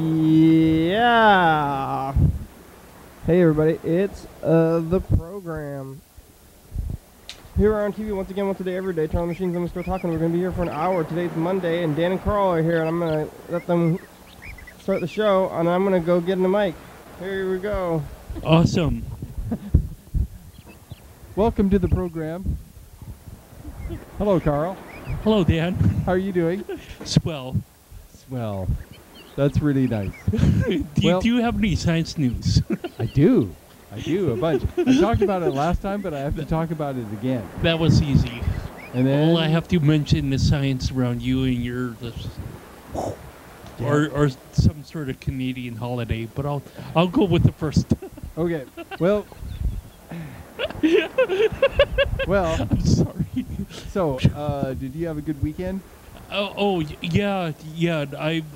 Yeah. Hey everybody, it's the program. Here on TV once again, once a day, every day. Turn on the machines, I'm gonna start talking. We're gonna be here for an hour. Today's Monday, and Dan and Carl are here, and I'm gonna let them start the show, and I'm gonna go get in the mic. Here we go. Awesome. Welcome to the program. Hello, Carl. Hello, Dan. How are you doing? Swell. Swell. That's really nice. Do you have any science news? I do, a bunch. I talked about it last time, but I have to talk about it again. That was easy. And then All I have to mention is science around you and your or some sort of Canadian holiday, but I'll go with the first. Okay. Well. Well. I'm sorry. So, did you have a good weekend? Yeah.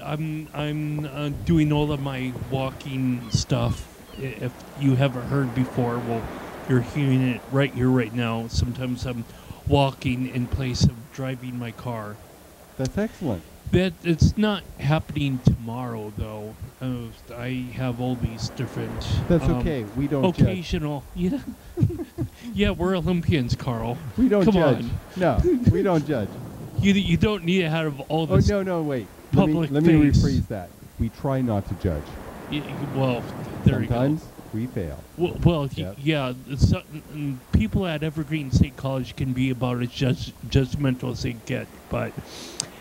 I'm doing all of my walking stuff. If you haven't heard before, well, you're hearing it right here, right now. Sometimes I'm walking in place of driving my car. That's excellent. But it's not happening tomorrow, though. I have all these different. That's okay. We don't occasional. Judge. Yeah. Yeah, we're Olympians, Carl. We don't Come judge. on. No, we don't judge. You don't need to have all Oh, this. no, wait. Public Let me face. rephrase that. We try not to judge. Well, there Sometimes you we fail. go. Well, Yep. yeah. People at Evergreen State College can be about as judgmental as they get. But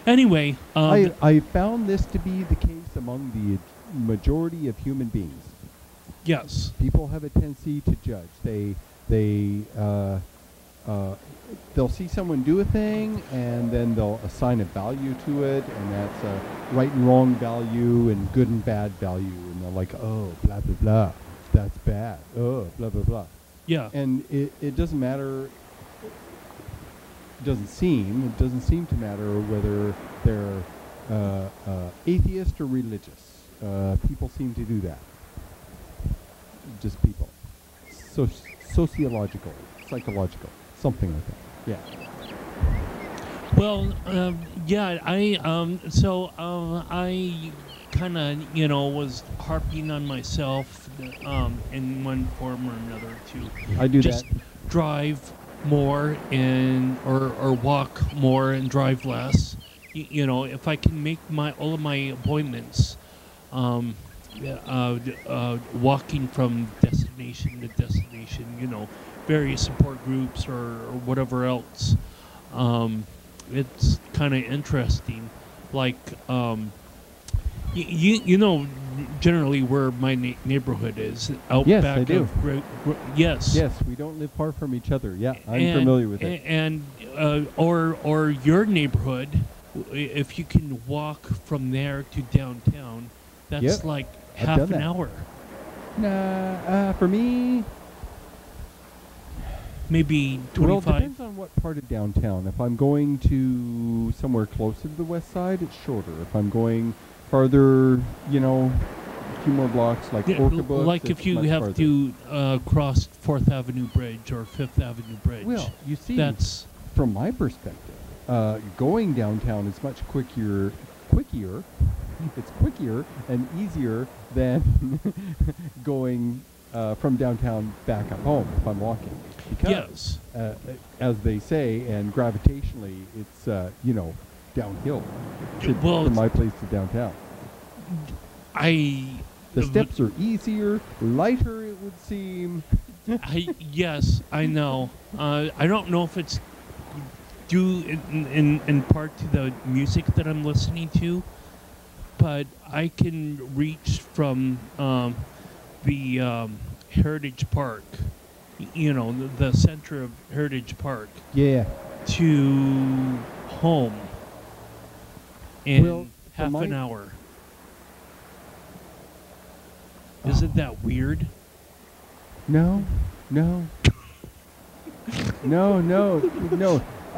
anyway, I found this to be the case among the majority of human beings. yes. People have a tendency to judge. They'll see someone do a thing, and then they'll assign a value to it, and that's a right and wrong value and good and bad value, and they're like, oh, blah, blah, blah, that's bad, oh, blah, blah, blah. Yeah. And it doesn't matter, it doesn't seem to matter whether they're atheist or religious. People seem to do that. Just people. Sociological, psychological, something like that. Yeah. Well, yeah. I kind of was harping on myself in one form or another to I do just that. drive more or walk more and drive less. If I can make all of my appointments walking from destination to destination, various support groups or whatever else. It's kind of interesting. Like, generally where my neighborhood is, out Yes, back I do. Yes. Yes, we don't live far from each other. Yeah, I'm familiar with it. And or your neighborhood, if you can walk from there to downtown, that's Yep, like I've half done an that. hour. Nah, for me, Maybe well, 25. it depends on what part of downtown. If I'm going to somewhere closer to the west side, it's shorter. If I'm going farther, a few more blocks, like Yeah, Orca Books, like if it's you much have farther. to cross 4th Avenue Bridge or 5th Avenue Bridge. Well, you see, that's from my perspective, going downtown is much quicker. It's quicker and easier than going from downtown back up home if I'm walking. Because, as they say, and gravitationally, it's downhill from my place to downtown. The steps are easier, lighter, it would seem. Yes, I know. I don't know if it's due in part to the music that I'm listening to, but I can reach from the Heritage Park, the center of Heritage Park, to home in half an hour. Isn't that weird? No.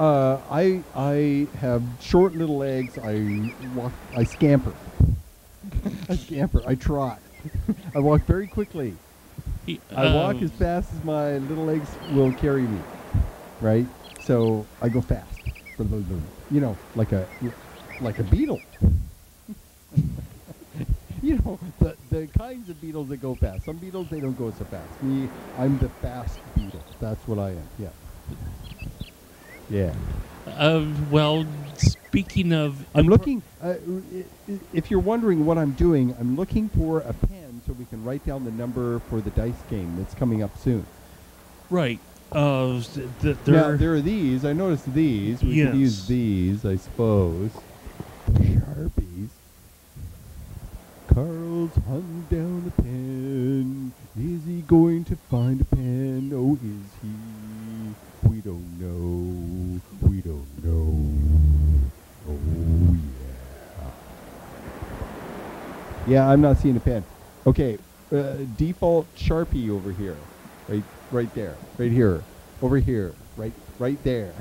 I have short little legs. I scamper. I trot. I walk very quickly. I walk as fast as my little legs will carry me, right? So I go fast, like a beetle. know, the kinds of beetles that go fast. Some beetles, they don't go so fast. Me, I'm the fast beetle. That's what I am. Yeah. Yeah. Well, speaking of, I'm looking. If you're wondering what I'm doing, I'm looking for a pen so we can write down the number for the dice game that's coming up soon. right. Now, there are these. I noticed these. We could use these, I suppose. Sharpies. Carl's hunting down a pen. Is he going to find a pen? Oh, is he? We don't know. We don't know. Oh, yeah. Yeah, I'm not seeing a pen. Okay, default Sharpie over here. Right there. Right here. Over here. Right there.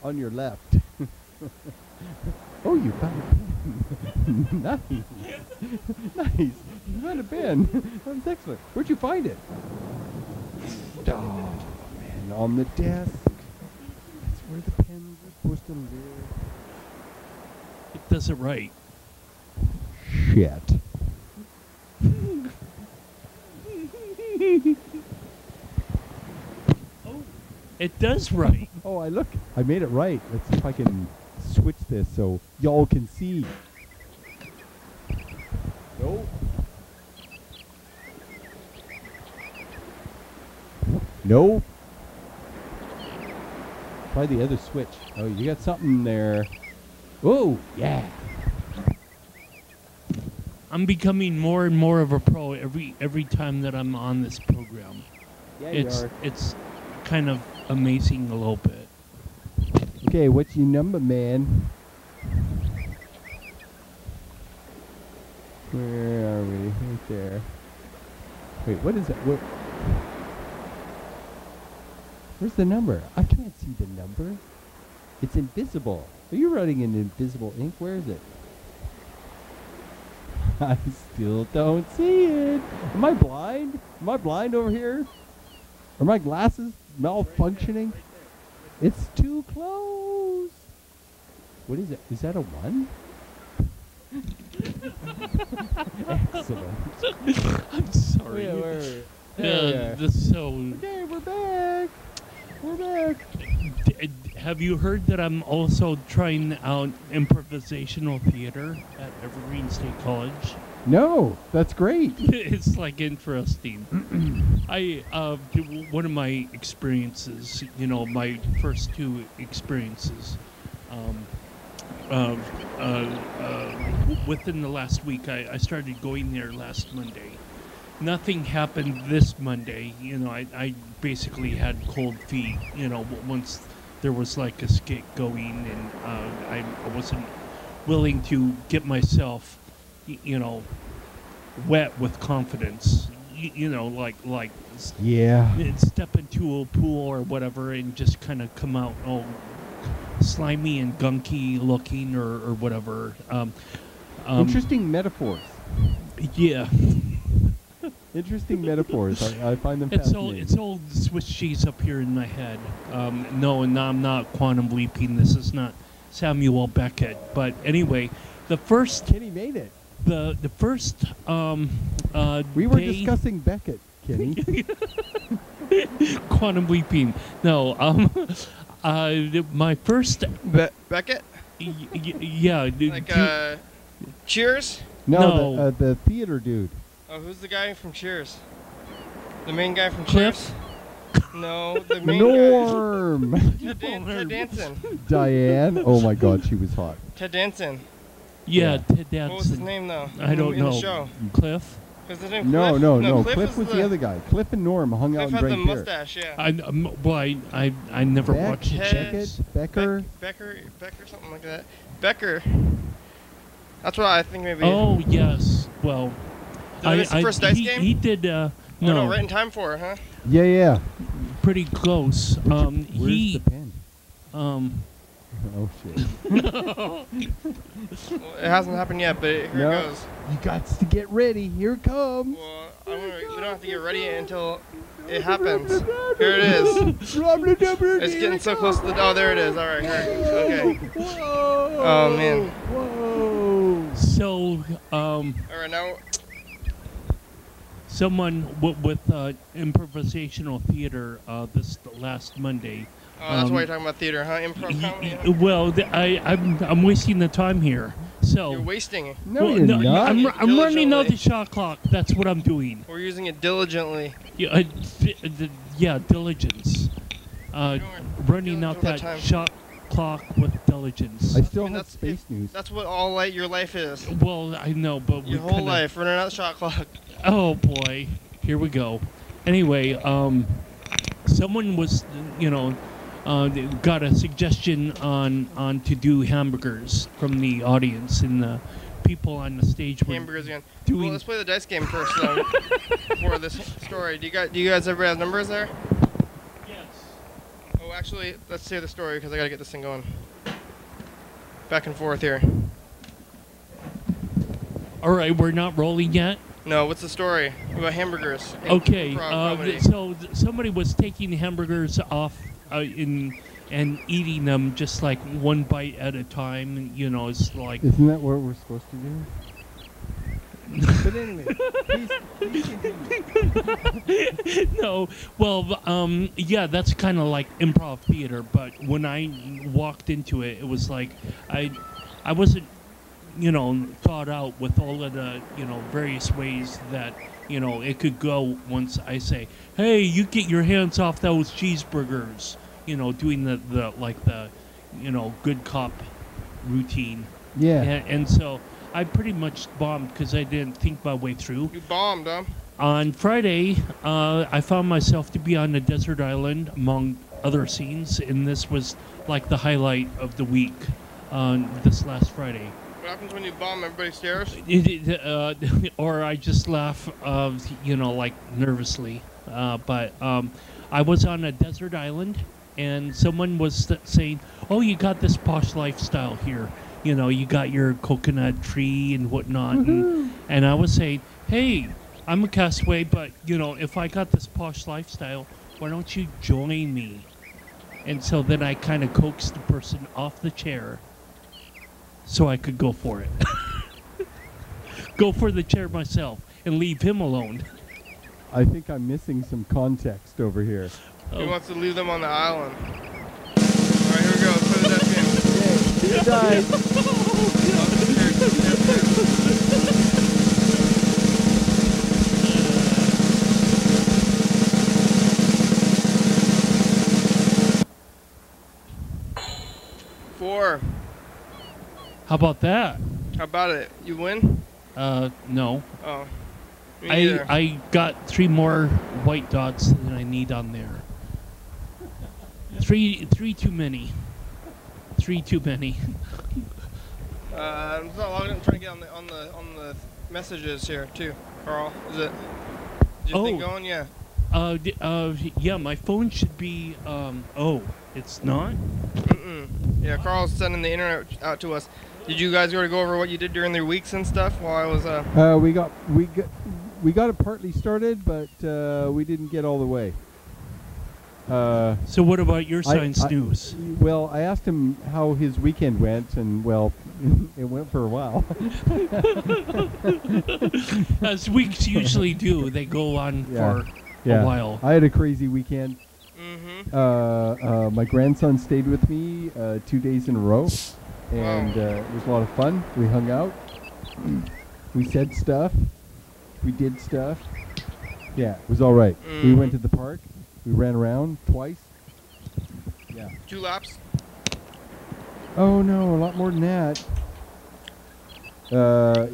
On your left. Oh, you found a pen. Nice. Nice. You found a pen. That's excellent. Where'd you find it? Oh, man. On the desk. That's where the pens are supposed to live. It does it right. Shit. Oh, it does right. Oh, I made it right. Let's see if I can switch this so y'all can see. No. No. Try the other switch. Oh, you got something there. Oh, yeah. I'm becoming more and more of a pro every time that I'm on this program. Yeah, It's kind of amazing a little bit. Okay, what's your number, man? Where are we? Right there. Wait, what is that? Where's the number? I can't see the number. It's invisible. Are you writing in invisible ink? Where is it? I still don't see it. Am I blind? Am I blind over here? Are my glasses malfunctioning? It's too close. What is it? Is that a 1? Excellent. I'm sorry. Yeah, where are we? Okay, we're back. We're back. Have you heard that I'm also trying out improvisational theater at Evergreen State College? No, that's great. It's like interesting. One of my experiences, my first 2 experiences, within the last week, I started going there last Monday. Nothing happened this Monday. I basically had cold feet, once there was like a skit going, and I wasn't willing to get myself, wet with confidence, like step into a pool or whatever and just kind of come out slimy and gunky looking or whatever. Interesting metaphors. Yeah. Interesting metaphors. I find them fascinating. It's old Swiss cheese up here in my head. No, I'm not quantum leaping. This is not Samuel Beckett. But anyway, the first... Kenny made it. The first we were discussing Beckett, Kenny. Quantum leaping. No, my first... Beckett? Yeah. Like, Cheers? No. The theater dude. Oh, who's the guy from Cheers? The main guy from Cliff? Cheers? No, the main Norm. guy. Ted Danson. Diane. Oh my God, she was hot. Ted Danson. Yeah, Ted Danson. What was his name, though? I don't know. In the show? Cliff? Was his name No, Cliff? No. Cliff Cliff was the other guy. Cliff and Norm hung out and Cliff had drank the beer. mustache, yeah. I never watched it. Beckett? Becker? Becker, something like that. Becker. That's what I think maybe. Oh, yes. Well, Did I miss the first dice game? He did, no, right in time for it, huh? Yeah. Pretty close. Where's the pen? Oh, shit. Well, it hasn't happened yet, but here it goes. You got to get ready. Here it comes. Well, we don't have to get ready until it happens. Here it is. It's getting so close to the... Oh, there it is. All right, here. Okay. Whoa. Oh, man. Whoa. So, All right, now. someone with improvisational theater this last Monday. Oh, that's why you're talking about theater, huh? Improv comedy. Well, I'm wasting the time here. So You're wasting it. No, you're not. I'm running out the shot clock. That's what I'm doing. We're using it diligently. Yeah, diligence. Running out that shot clock with diligence. I still have space news. That's what all your life is. Well, I know, but Your whole life running out the shot clock. Oh boy, here we go. Anyway, someone was, got a suggestion on to do hamburgers from the audience, and the people on the stage were Hamburgers again. doing. Well, let's play the dice game first for this story. Do you guys ever have numbers there? Yes. Oh, actually, let's say the story because I gotta get this thing going. Back and forth here. All right, we're not rolling yet. No, what's the story about hamburgers? Okay, so somebody was taking hamburgers off and eating them just like one bite at a time. It's like. Isn't that what we're supposed to do? But anyway, please continue. No, well, yeah, that's kind of like improv theater. But when I walked into it, it was like I wasn't, thought out with all of the, various ways that, it could go once I say, hey, you get your hands off those cheeseburgers, doing the good cop routine. Yeah. And so I pretty much bombed because I didn't think my way through. You bombed, huh? On Friday, I found myself to be on a desert island among other scenes, and this was like the highlight of the week this last Friday. What happens when you bomb? Everybody stares? Or I just laugh, like nervously. But I was on a desert island, and someone was saying, oh, you got this posh lifestyle here. You got your coconut tree and whatnot. And I was saying, hey, I'm a castaway, but, if I got this posh lifestyle, why don't you join me? And so then I kind of coaxed the person off the chair so I could go for it. Go for the chair myself and leave him alone. I think I'm missing some context over here. He wants to leave them on the island. All right, here we go. Let's play the dice game. Yay. Dice. Four. How about that? How about it? You win? No. Oh. Me neither. I got 3 more white dots than I need on there. Three too many. 3 too many. I'm trying to get on the messages here too. Carl, is it? Is your thing going? Yeah. Yeah, my phone should be. Oh, it's not. Yeah, Carl's sending the internet out to us. Did you guys go over what you did during the weeks and stuff while I was? We got it partly started, but we didn't get all the way. So what about your science news? Well, I asked him how his weekend went, and well, it went for a while. As weeks usually do, they go on for a while. I had a crazy weekend. Mm-hmm. My grandson stayed with me 2 days in a row, and it was a lot of fun. We hung out. We said stuff. We did stuff. Yeah, it was all right. We went to the park. We ran around twice. Yeah. 2 laps. Oh no, a lot more than that.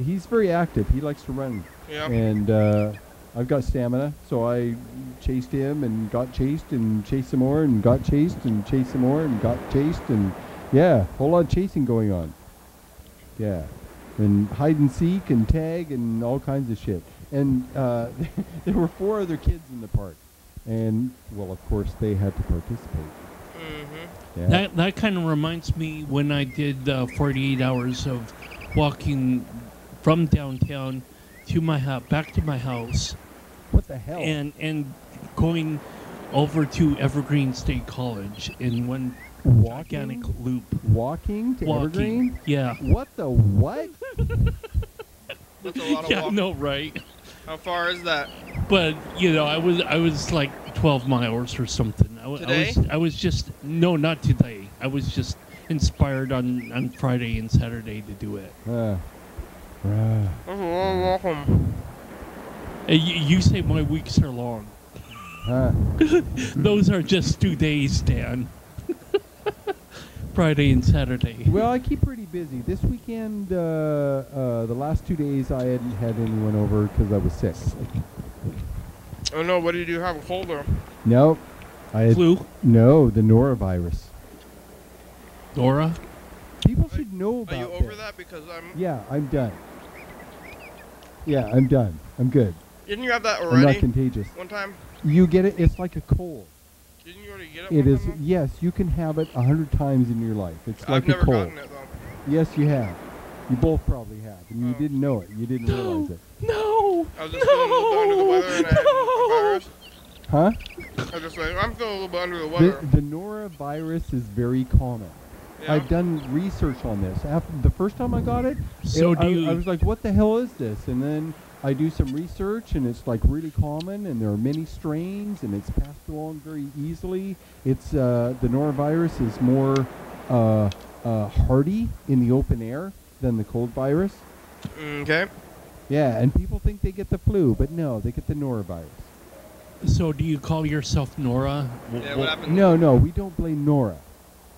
He's very active. He likes to run. Yeah. And I've got stamina, so I chased him and got chased and chased some more and got chased and chased some more and got chased, and yeah, whole lot of chasing going on. Yeah. And hide and seek and tag and all kinds of shit. And there were 4 other kids in the park. And, well, of course, they had to participate. Mm-hmm. Yeah. That kind of reminds me when I did 48 hours of walking from downtown to my house, back to my house. What the hell? And going over to Evergreen State College. And when gigantic loop. Walking to Evergreen? Yeah. What the what? That's a lot of Yeah, walking. no, right. How far is that? But I was like 12 miles or something. Today? I was just not today. I was just inspired on Friday and Saturday to do it. That's a lot of walking. You say my weeks are long. Those are just 2 days, Dan. Friday and Saturday. Well, I keep pretty busy. This weekend, the last 2 days, I hadn't had anyone over because I was sick. Oh no, what did you have? A cold or? Nope. I had Flu? No, the norovirus. Nora? People should know about Are you over that? Because I'm... Yeah, I'm done. Yeah, I'm done. I'm good. Didn't you have that I'm already? not contagious. One time? You get it, it's like a cold. Didn't you already get it? It one is, time? yes, you can have it 100 times in your life. It's like I've never a cold. gotten it though. Yes, you have. You both probably have, and you Oh. didn't know it. You didn't realize it. No! I was just feeling a little bit under the weather and I had a virus. Huh? I was just like, I'm feeling a little bit under the weather. The norovirus is very common. Yeah? I've done research on this. After the first time I got it, So I was like, what the hell is this? And then I do some research, and it's like really common, and there are many strains, and it's passed along very easily. It's the norovirus is more hardy in the open air than the cold virus. Okay. Yeah, and people think they get the flu, but no, they get the norovirus. So do you call yourself Nora? Yeah, what happened? No, we don't blame Nora.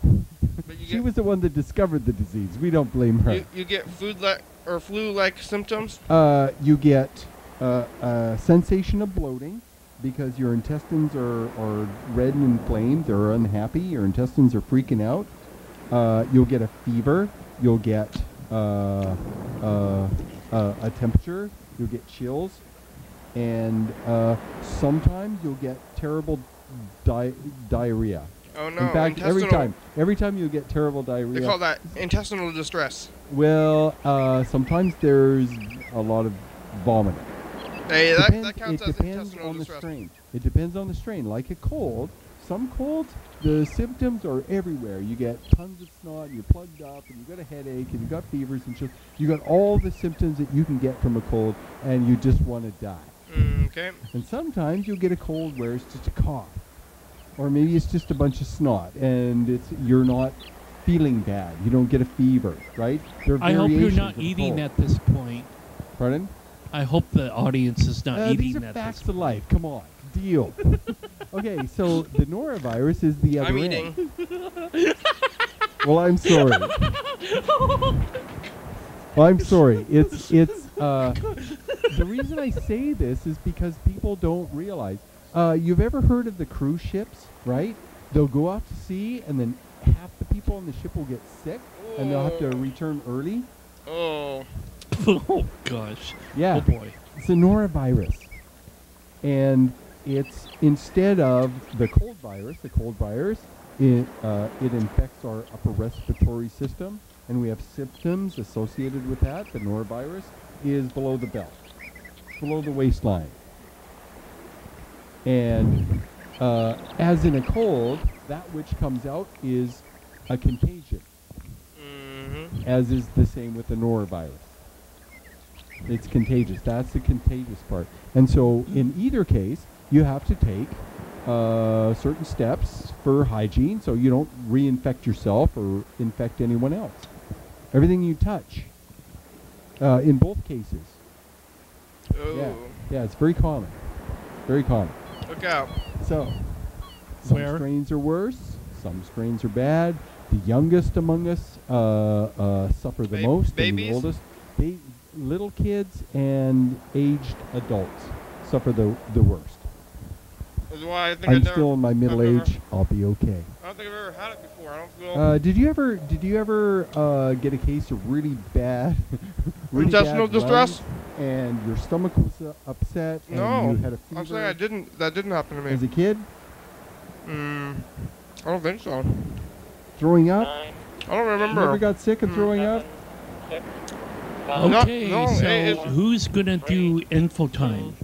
But you She get, was the one that discovered the disease. We don't blame her. you get flu-like symptoms? You get a sensation of bloating because your intestines are red and inflamed. They're unhappy. Your intestines are freaking out. You'll get a fever. You'll get a temperature. You'll get chills. And sometimes you'll get terrible diarrhea. Oh no, In fact, every time you get terrible diarrhea. They call that intestinal distress. Well, sometimes there's a lot of vomiting. Hey, Depends- that counts it as depends intestinal on distress. the strain. It depends on the strain. Like a cold, some colds, the symptoms are everywhere. You get tons of snot, you're plugged up, and you got a headache, and you got fevers and chills. You got all the symptoms that you can get from a cold, and you just want to die. Okay. And sometimes you'll get a cold where it's just a cough, or maybe it's just a bunch of snot, and you're not feeling bad. You don't get a fever, right? There are I hope you're variations not of a eating cold. at this point. Pardon? I hope the audience is not eating These are at facts this of life. Come on, deal. Okay, so the norovirus is the other I'm end. eating. Well, I'm sorry. Well, I'm sorry. It's the reason I say this is because people don't realize. You've ever heard of the cruise ships, right? They'll go out to sea, and then half the people on the ship will get sick, and they'll have to return early. Oh. Oh gosh. Yeah. Oh boy. It's a norovirus. And it's instead of the cold virus, it infects our upper respiratory system, and we have symptoms associated with that. The norovirus is below the belt, below the waistline. And as in a cold, that which comes out is a contagion, as is the same with the norovirus. It's contagious. That's the contagious part. And so in either case, you have to take certain steps for hygiene so you don't reinfect yourself or infect anyone else. Everything you touch, in both cases. Oh. Yeah, it's very common. Very common. Look out. So, some Where? strains are worse, some strains are bad. The youngest among us suffer the most, and babies? the oldest. Little kids and aged adults suffer the worst. That's why I think I'm still in my middle I've never- age. I'll be okay. I don't think I've ever had it before. I don't feel... Did you ever get a case of really bad Intestinal bad distress? runs and your stomach was upset and No. you had a fever I'm saying I didn't. That didn't happen to me. as a kid? I don't think so. Throwing up? I don't You remember. ever got sick of throwing up? Okay, no, so it's- who's gonna do info time?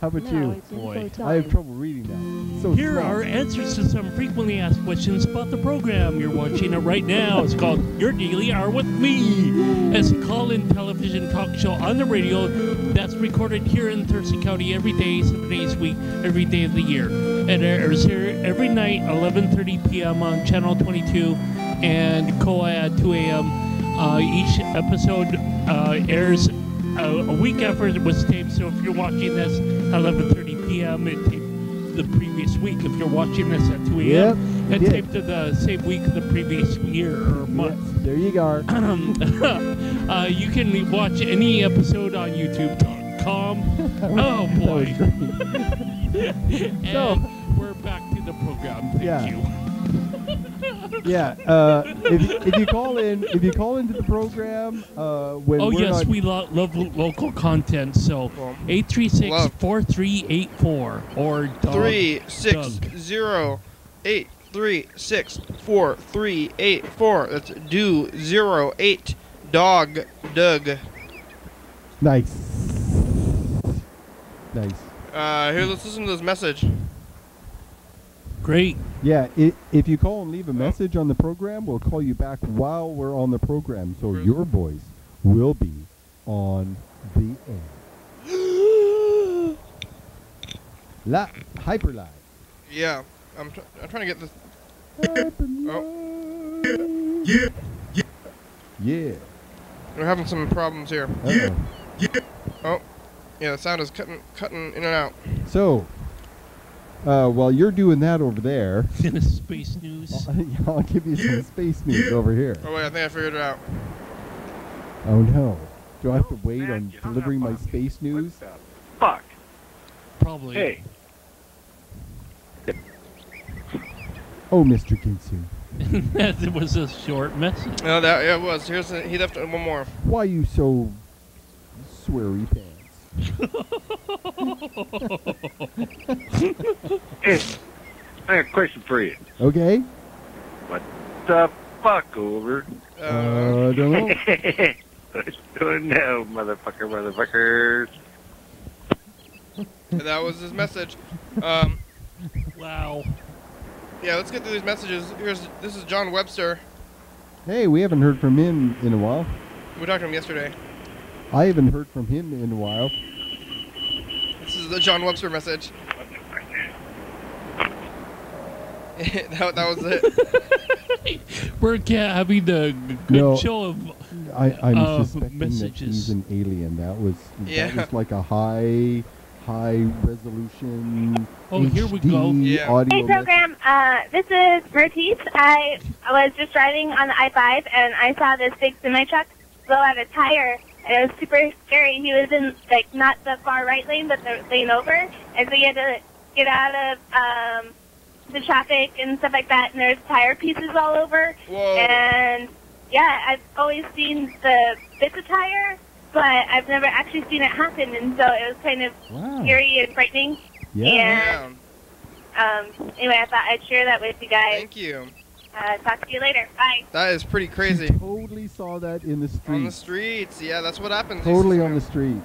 How about Now you? it's Boy. info time. I have trouble reading that. So Here small. are answers to some frequently asked questions about the program. You're watching it right now. It's called Your Daily Hour with Me. It's a call-in television talk show on the radio that's recorded here in Thurston County every day, 7 days a week, every day of the year. It airs here every night, 11:30 p.m. on Channel 22 and KOA at 2 a.m. Each episode airs a week after it was taped. So if you're watching this at 11:30 p.m., it taped the previous week. If you're watching this at 2 a.m., it taped to the same week the previous year or month. Yes, there you go. You can watch any episode on YouTube.com. Oh boy! And we're back to the program. Thank you. Yeah, if you call into the program, when Oh we're yes, not, we love local content. So 836-4384 or Doug. 360-836-4384. That's do 08 Dog Doug. nice. Here, let's listen to this message. Great. Yeah, if you call and leave a message on the program, we'll call you back while we're on the program, so your voice will be on the air. Hyper live. Yeah, I'm trying to get this. Yeah. We're having some problems here. Uh-oh. Oh, yeah, the sound is cutting in and out. So, while you're doing that over there, Space news. I'll give you some space news over here. Oh wait, I think I figured it out. Oh no. Do I have to wait on delivering my space news? Fuck. Probably. Hey. Oh, Mr. Ginsu. That was a short message. No, yeah, it was. He left one more. Why you so sweary pants? Hey, I got a question for you. Okay. What the fuck, over? I don't know. Oh no, motherfuckers. That was his message. Wow. Yeah, let's get through these messages. This is John Webster. Hey, we haven't heard from him in a while. We talked to him yesterday. I haven't heard from him in a while. This is the John Webster message. that was it. We're having the good show of I'm suspecting messages. that he's an alien. That was Yeah. like a high resolution. Oh, here we go. Yeah. Audio Hey, program. This is Mertice. I was just driving on the I-5, and I saw this big semi-truck blow out a tire, and it was super scary. He was in, like, not the far right lane, but the lane over, and so he had to get out of the traffic and stuff like that, and there's tire pieces all over. Whoa. And, yeah, I've always seen the bits of tire, but I've never actually seen it happen, and so it was kind of scary and frightening. Yeah. And anyway, I thought I'd share that with you guys. Thank you. Talk to you later. Bye. That is pretty crazy. Totally saw that in the street. On the streets, yeah, that's what happens. Totally on the street.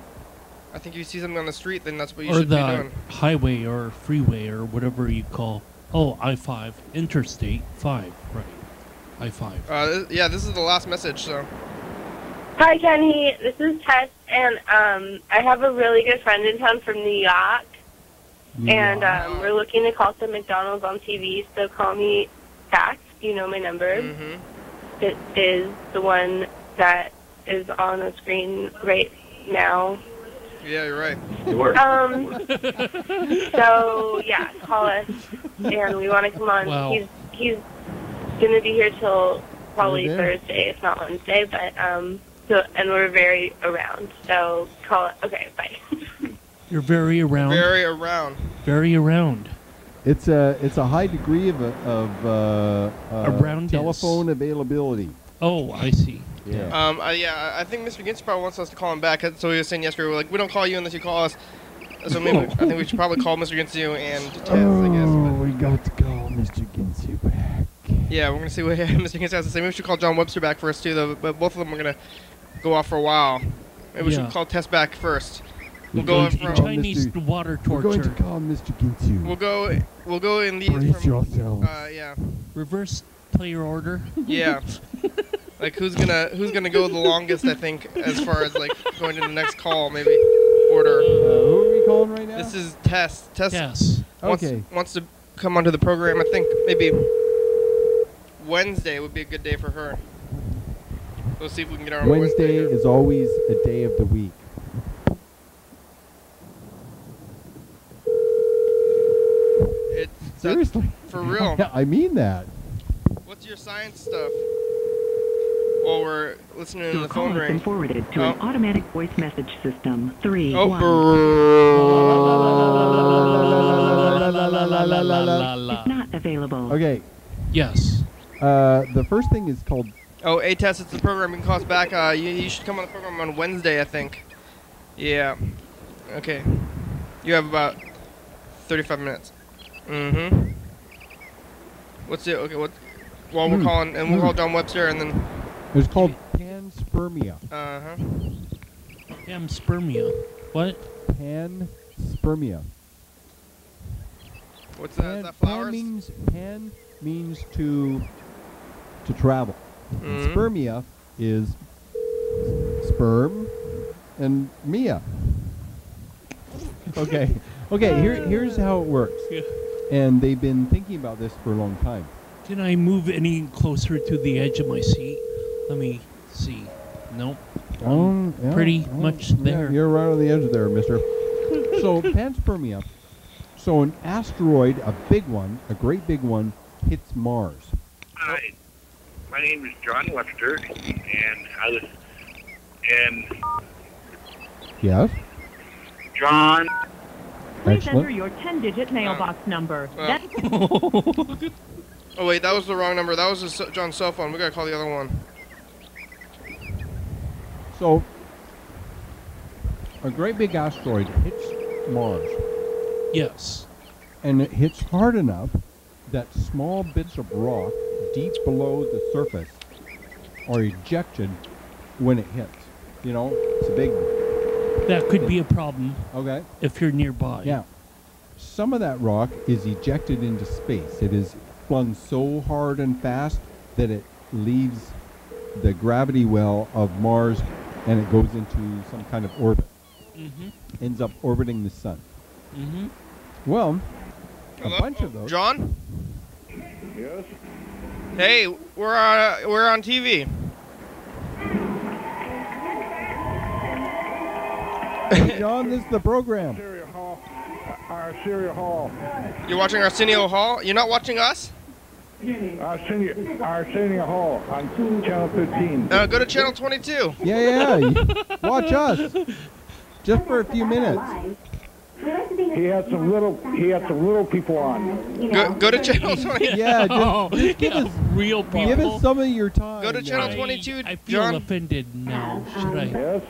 I think if you see something on the street, then that's what you Or should be the doing. highway or freeway or whatever you call. Oh, I-5. Interstate 5. Right. I-5. Yeah, this is the last message, so. Hi, Kenny. This is Tess, and I have a really good friend in town from New York, and we're looking to call some McDonald's on TV, so call me back. You know my number. Mm-hmm. It is the one that is on the screen right now. Yeah, you're right. So, yeah, call us, and we want to come on. Wow. He's going to be here till probably Okay. Thursday, if not Wednesday, but, and we're very around, so call it. Okay, bye. You're very around. Very around. Very around. It's a high degree of Aroundness. telephone availability. Oh, I see. Yeah. I think Mr. Gintz probably wants us to call him back. So he was saying yesterday, we're like, we don't call you unless you call us. So maybe I think we should probably call Mr. Gintz and Tess, I guess. We got to call Mr. Ginsu back. Yeah, we're going to see what Mr. Gintz has to say. Maybe we should call John Webster back first, too, though. But both of them are going to go off for a while. Maybe we should call Tess back first. We'll go in to from call Chinese Mr. water We're going to torture. call Mr. Ginsu. We'll go in these Brace from yourselves. yeah. Reverse player order. Yeah. Like who's gonna go the longest, I think, as far as like going to the next call, maybe order. Who are we calling right now? This is Tess. Tess Yes. wants to come onto the program. I think maybe Wednesday would be a good day for her. Let's see if we can get her on Wednesday here. is always a day of the week. Seriously? For real. I mean that. What's your science stuff? While we're listening to Your the call phone has been ring. forwarded to an automatic voice message system. 3 Oh, 1. Is not available. Okay. Yes. The first thing is called. Oh, A-Test, it's the program. You can call us back. You should come on the program on Wednesday, I think. Yeah. Okay. You have about 35 minutes. Mm-hmm. What's it? Okay, what? While we're calling, and we'll call John Webster, and then... It's called panspermia. Uh-huh. Panspermia. What? Panspermia. What's that? Is that flowers? Pan means to travel. And spermia is sperm and mia. Okay. Okay, here's how it works. Yeah. And they've been thinking about this for a long time. Can I move any closer to the edge of my seat? Let me see. Nope. Pretty much there. You're right on the edge there, mister. So, panspermia. So, an asteroid, a big one, a great big one, hits Mars. Hi, my name is John Webster, and I was in Yes? John. Please enter Excellent. your 10-digit mailbox number. Oh, wait, that was the wrong number. That was John's cell phone. We gotta call the other one. So, a great big asteroid hits Mars. Yes. And it hits hard enough that small bits of rock deep below the surface are ejected when it hits. You know, it's a big... That could be a problem. Okay. If you're nearby. Yeah. Some of that rock is ejected into space. It is flung so hard and fast that it leaves the gravity well of Mars and it goes into some kind of orbit. Mm-hmm. Ends up orbiting the sun. Mm-hmm. Well, Hello? a bunch of those. John? Yes? Hey, we're on TV. Hey, John, this is the program. Arsenio Hall. You're watching Arsenio Hall? You're not watching us? Arsenio Hall on Channel 15. Go to Channel 22. Yeah. Watch us. Just for a few minutes. He had some little people on. Go to Channel 22. Yeah, just give us real people. Give us some of your time. Go to Channel 22, I feel John. offended now. Should I? Yes?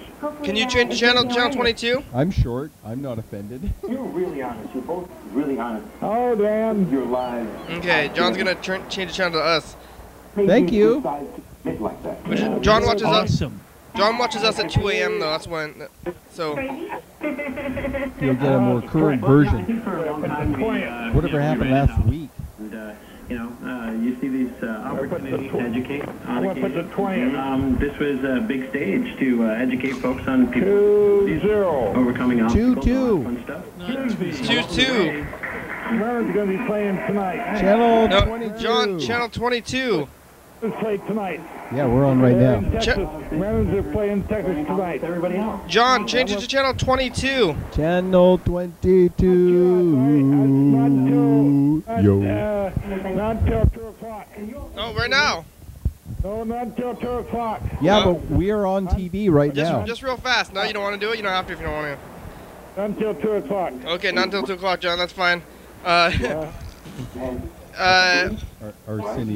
Can you change Channel 22? I'm short. I'm not offended. You're really honest. You're both really honest. Oh, Dan. You're live. Okay, John's gonna change the channel to us. Thank you. Like that. John watches us. Awesome. John watches us at 2 a.m. though. That's when. So. You'll get a more current version. I think for a long time Whatever happened last week? And, you see these opportunities to educate on I'm gonna put the 20. This was a big stage to educate folks on people 2-0. overcoming obstacles. 2-2. Fun stuff. 2-2. Mariners gonna be playing tonight. Channel No, 22. John, Channel 22. Mariners play tonight. Yeah, we're on right now. Texas. Mariners are playing Texas tonight. Everybody else. John, change it to Channel 22. Channel 22. Yo. Not until 2 o'clock. Oh, right now. No, not until 2 o'clock. Yeah, but we are on TV right now. Just real fast. No, you don't want to do it. You don't have to if you don't want Not until 2 o'clock. to. Okay, not until 2 o'clock, John. That's fine. Arsenio.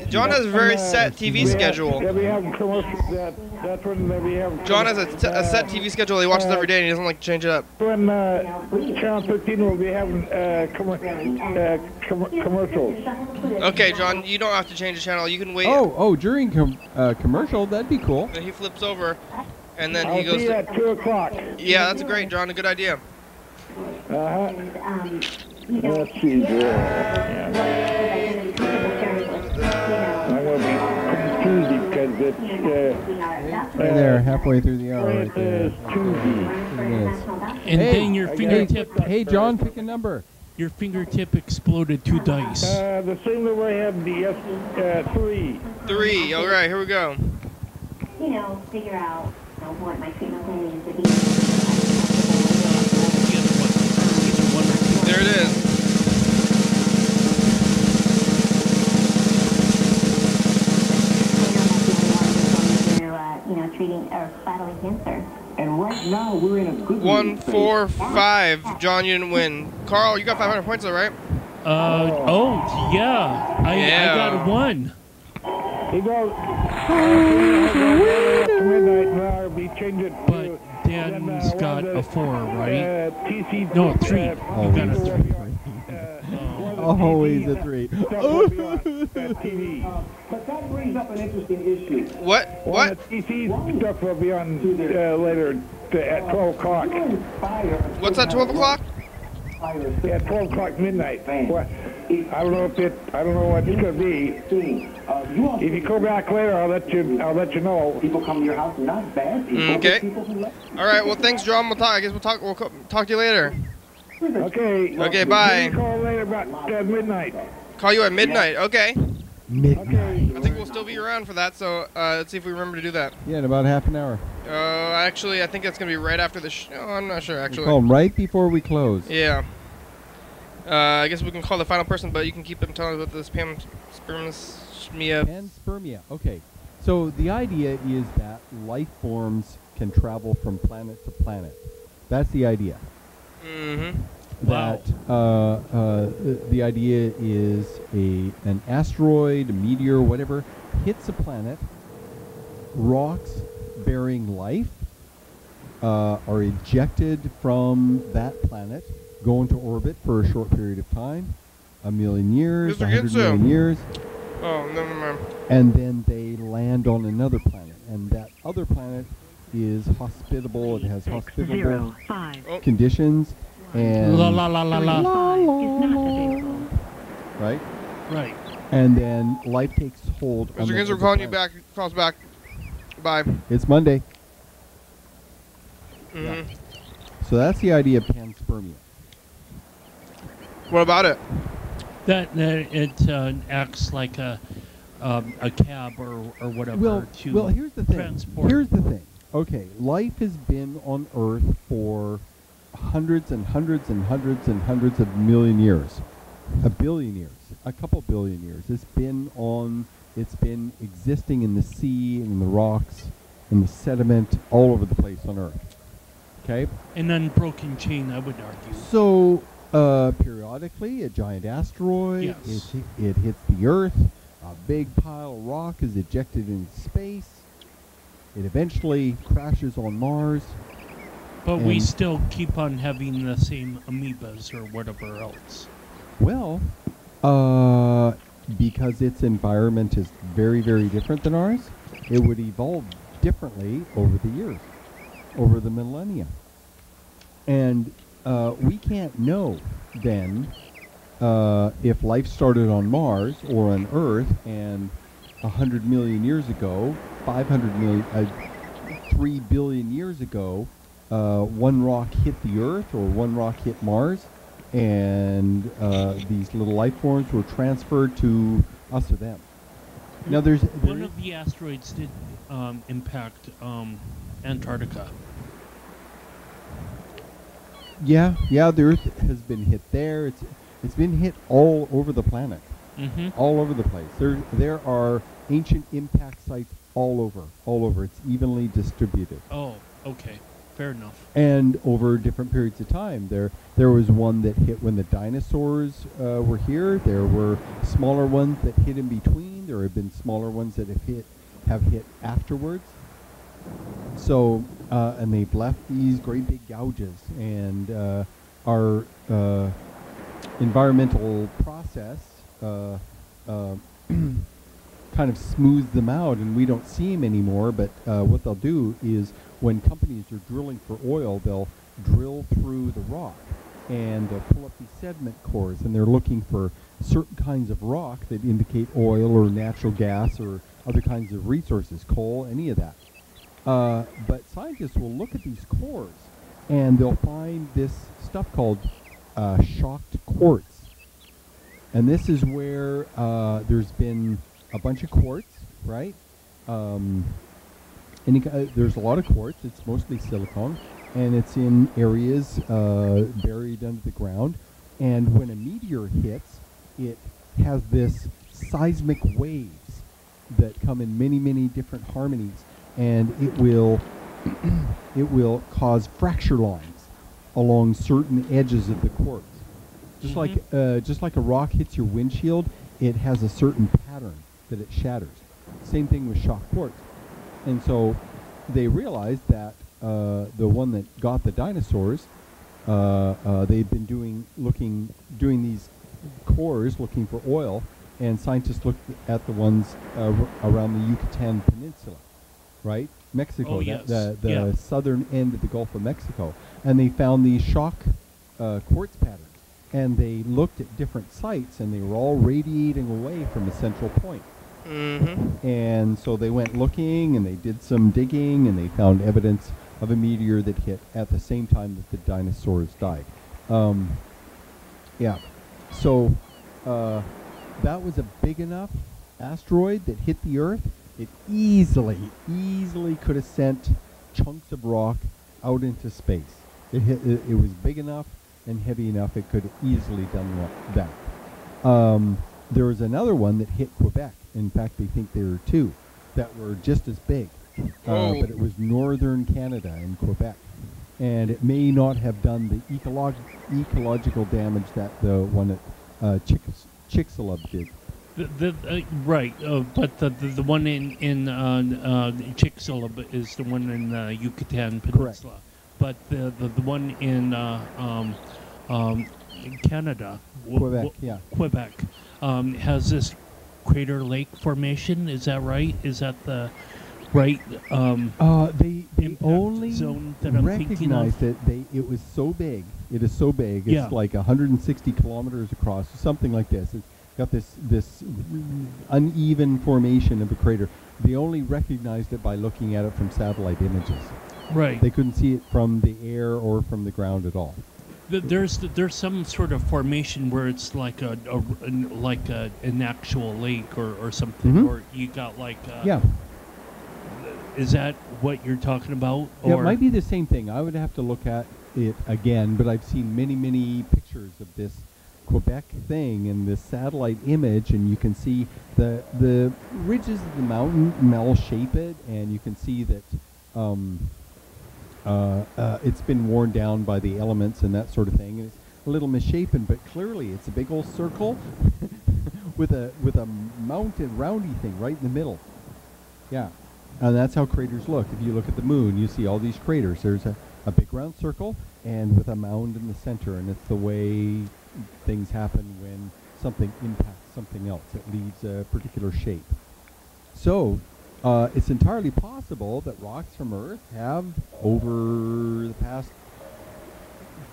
John has a very set TV schedule. They'll be having commercials. That's when they'll be having. John has a set TV schedule. He watches every day and he doesn't like to change it up. When Channel 15 will be having commercials. Okay, John, you don't have to change the channel. You can wait. Oh, during commercial, that'd be cool. He flips over. And then I'll he goes see you at 2 o'clock. Yeah, that's great, John. A good idea. Uh-huh. Let's see here. I'm going to be Tuesday because it's... Right there, halfway through the hour right there. Tuesday. 3 minutes. And Hey, then your fingertip. Hey, John, pick a number. Your fingertip exploded 2 dice. The same number I have, the 3. 3. All right, here we go. You know, figure out what my treatment plan needs to be. There it is. You know, treating or battling cancer. And right now we're in a good 1, 4, 5. John, you didn't win. Carl, you got 500 points, though, right? Oh, yeah. I got 1. He goes. Midnight now. I'll be changing. But Dan's got a 4, right? TCTV. No, 3. You got a 3. Always a 3. But that brings up an interesting issue. What? Well, the TC stuff will be on later at 12 o'clock. What's that, 12 o'clock? Yeah, 12 o'clock midnight. What? I don't know what it's gonna be. If you go back later, I'll let you know. People come to your house, not bad people. Okay. All right. Well, thanks, John. I guess we'll talk to you later. Okay. Okay. Bye. Call later about midnight. Call you at midnight. Okay. Midnight. I think we'll still be around for that. So let's see if we remember to do that. Yeah, in about half an hour. Actually, I think it's gonna be right after the show. I'm not sure actually. Call right before we close. Yeah. I guess we can call the final person, but you can keep them telling us about this panspermia. Panspermia. Okay. So the idea is that life forms can travel from planet to planet. That's the idea. Mm-hmm. That the idea is an asteroid, a meteor, whatever, hits a planet, rocks bearing life are ejected from that planet, go into orbit for a short period of time, 1,000,000 years, 100 million years. Oh, never mind. And then they land on another planet, and that other planet is hospitable. It has hospitable conditions, and right, right, and then life takes hold. Mr. Gins, we're calling you back. Call us back. Bye. It's Monday. Mm-hmm. Yeah. So that's the idea of panspermia. What about it? That it acts like a cab or whatever well, here's the thing. transport. Here's the thing. Okay, life has been on Earth for hundreds and hundreds and hundreds and hundreds of million years. A billion years. A couple billion years. It's been existing in the sea, in the rocks, in the sediment, all over the place on Earth. Okay? An unbroken chain, I would argue. So, periodically, a giant asteroid, it hits the Earth, a big pile of rock is ejected into space, it eventually crashes on Mars. But we still keep on having the same amoebas or whatever else. Well, because its environment is very, very different than ours, it would evolve differently over the years, over the millennia. And we can't know then if life started on Mars or on Earth and 100 million years ago, 500 million, 3 billion years ago, one rock hit the Earth or one rock hit Mars, and these little life forms were transferred to us or them. Now one of the asteroids did impact Antarctica. Yeah, the Earth has been hit there. It's been hit all over the planet, all over the place. There are ancient impact sites all over. It's evenly distributed. Oh, okay, fair enough. And over different periods of time, there was one that hit when the dinosaurs were here. There were smaller ones that hit in between. There have been smaller ones that have hit afterwards. So, and they've left these great big gouges, and our environmental process kind of smooths them out, and we don't see them anymore. But what they'll do is when companies are drilling for oil, they'll drill through the rock, and they'll pull up these sediment cores, and they're looking for certain kinds of rock that indicate oil or natural gas or other kinds of resources, coal, any of that. But scientists will look at these cores, and they'll find this stuff called shocked quartz. And this is where there's been a bunch of quartz, right? There's a lot of quartz. It's mostly silicon, and it's in areas buried under the ground. And when a meteor hits, it has this seismic waves that come in many, many different harmonies, and it will it will cause fracture lines along certain edges of the quartz. Just like a rock hits your windshield, it has a certain pattern that it shatters. Same thing with shock quartz. And so they realized that the one that got the dinosaurs, they'd been doing these cores looking for oil, and scientists looked at the ones around the Yucatan Peninsula, right? Mexico, the southern end of the Gulf of Mexico, and they found these shock quartz patterns. And they looked at different sites, and they were all radiating away from a central point. Mm-hmm. And so they went looking, and they did some digging, and they found evidence of a meteor that hit at the same time that the dinosaurs died. Yeah. So that was a big enough asteroid that hit the Earth. It easily could have sent chunks of rock out into space. It was big enough and heavy enough, it could easily done that. There was another one that hit Quebec. In fact, they think there were two that were just as big, but it was northern Canada and Quebec, and it may not have done the ecological damage that the one at Chicxulub did. Right, but the one in Chicxulub is the one in the Yucatan Peninsula. Correct. But the one in Canada, Quebec, has this crater lake formation. Is that right? Is that the right they only zone that I'm recognized it. It was so big. It is so big. It's like 160 kilometers across, something like this. It's got this uneven formation of a crater. They only recognized it by looking at it from satellite images. Right. They couldn't see it from the air or from the ground at all. There's some sort of formation where it's like an actual lake or something, or you got like Is that what you're talking about? Yeah, it might be the same thing. I would have to look at it again, but I've seen many pictures of this Quebec thing and this satellite image, and you can see the ridges of the mountain all shape it, and you can see that it's been worn down by the elements and that sort of thing. And it's a little misshapen, but clearly it's a big old circle with a mounted roundy thing right in the middle. Yeah, and that's how craters look. If you look at the moon, you see all these craters. There's a big round circle and with a mound in the center, and it's the way things happen when something impacts something else. It leaves a particular shape. So it's entirely possible that rocks from Earth have, over the past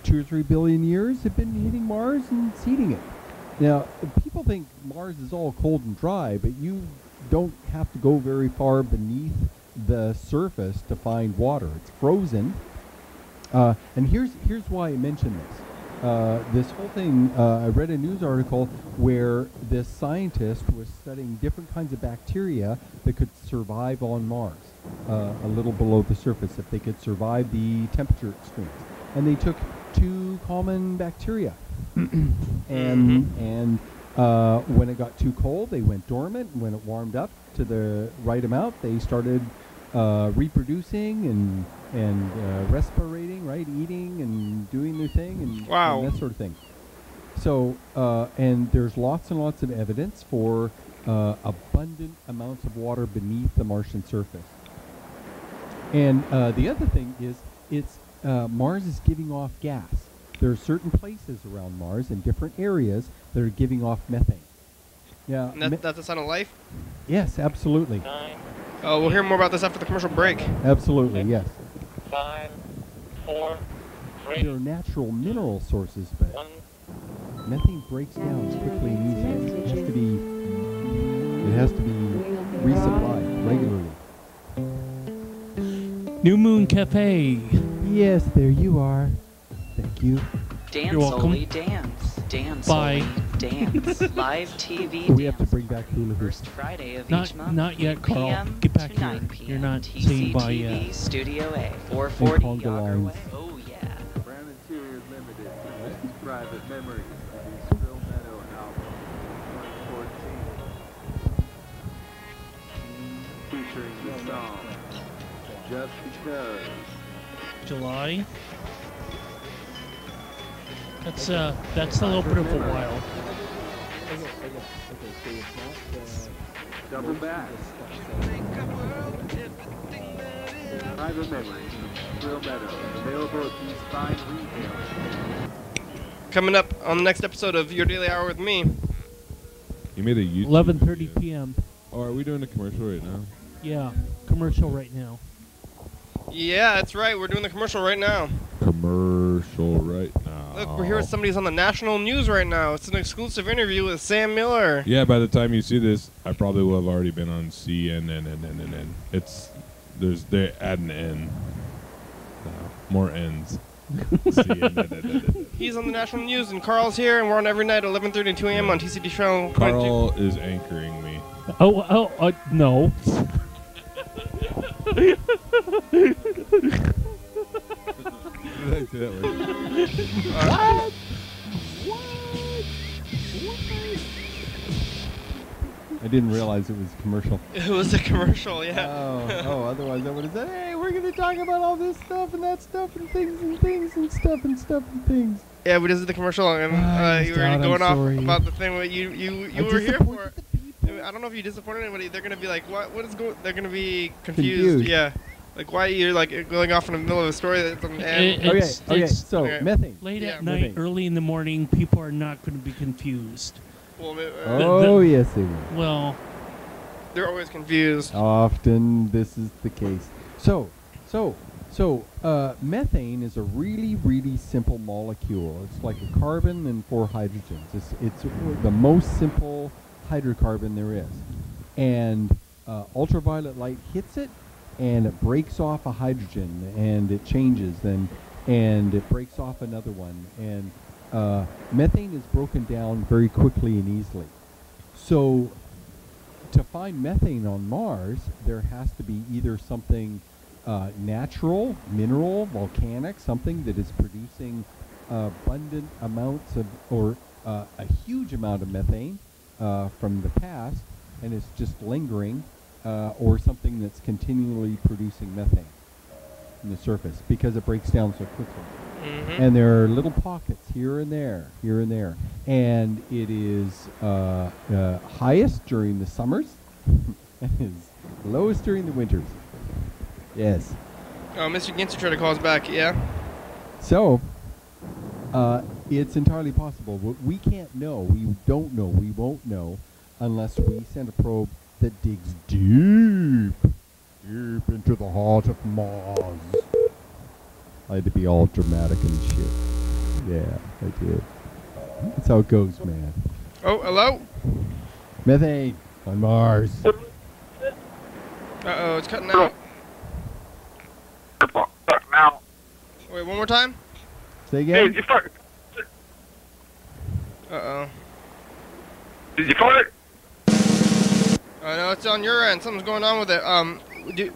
2 or 3 billion years, have been hitting Mars and seeding it. Now, people think Mars is all cold and dry, but you don't have to go very far beneath the surface to find water. It's frozen. And here's why I mention this. This whole thing, I read a news article where this scientist was studying different kinds of bacteria that could survive on Mars, a little below the surface, if they could survive the temperature extremes. And they took 2 common bacteria, and when it got too cold, they went dormant. And when it warmed up to the right amount, they started reproducing and respirating, right, eating and doing their thing, and that sort of thing. So, and there's lots and lots of evidence for abundant amounts of water beneath the Martian surface. And the other thing is, Mars is giving off gas. There are certain places around Mars in different areas that are giving off methane. Yeah, and that's a sign of life? Yes, absolutely. We'll hear more about this after the commercial break. Absolutely, yes. 5, 4, 3. There are natural mineral sources, but methane breaks down quickly and easily. It has to be resupplied regularly. New Moon Cafe. Yes, there you are. Thank you. Dance You're welcome. Only Dance. Dance Bye. Only Dance. Live TV We have to bring back hula hoop. First Friday of each month. Not yet, Carl. PM Get back to here. 9 p.m. You're not saying bye TCTV yet. Studio A. 440 conga Yager lines. Way. Oh yeah. Brown Interior Limited. Private Memories. The Skrill Meadow album. 2014. Featuring the song Just Because. July. That's a little bit of a while. Double back. Private Memories. Skrill Meadow. Available at these fine retailers. Coming up on the next episode of Your Daily Hour with me. You made a YouTube 11:30 p.m. Oh, are we doing a commercial right now? Yeah, commercial right now. Yeah, that's right. We're doing the commercial right now. Commercial right now. Look, we're here with somebody who's on the national news right now. It's an exclusive interview with Sam Miller. Yeah, by the time you see this, I probably will have already been on CNN and they add an N. More N's. CNN. He's on the national news, and Carl's here, and we're on every night at 11:30 and 2 a.m. on TCT show. Carl is anchoring me. No. Did I say that What? I didn't realize it was a commercial. It was a commercial, yeah. Oh, otherwise I would have said, hey, we're going to talk about all this stuff and that stuff and things and things and stuff and stuff and things. Yeah, we just did the commercial, and you were going off about the thing that you were here for. I don't know if you disappointed anybody. They're going to be like, what is going? They're going to be confused. Yeah. Like, why you're like going off in the middle of a story that doesn't end. Okay, so methane. Late at night, early in the morning, people are not going to be confused. Well, yes, they will. Well, they're always confused. Often this is the case. So, methane is a really, really simple molecule. It's like a carbon and 4 hydrogens. It's the most simple hydrocarbon there is. And ultraviolet light hits it, and it breaks off a hydrogen, and it changes then, and it breaks off another one. And methane is broken down very quickly and easily. So to find methane on Mars, there has to be either something natural, mineral, volcanic, something that is producing abundant amounts of, or a huge amount of methane from the past, and it's just lingering, or something that's continually producing methane in the surface because it breaks down so quickly. Mm-hmm. And there are little pockets here and there, and it is highest during the summers and is lowest during the winters. Yes. Oh, Mr. Ginsu tried to call us back, yeah? So, it's entirely possible. We can't know, we don't know, we won't know unless we send a probe that digs deep into the heart of Mars. I had to be all dramatic and shit. Yeah, I did. That's how it goes, man. Oh, hello? Methane on Mars. Uh-oh, it's cutting out. Wait, one more time? Say again? Hey, fart. Uh-oh. Did you fart? Oh, no, it's on your end. Something's going on with it.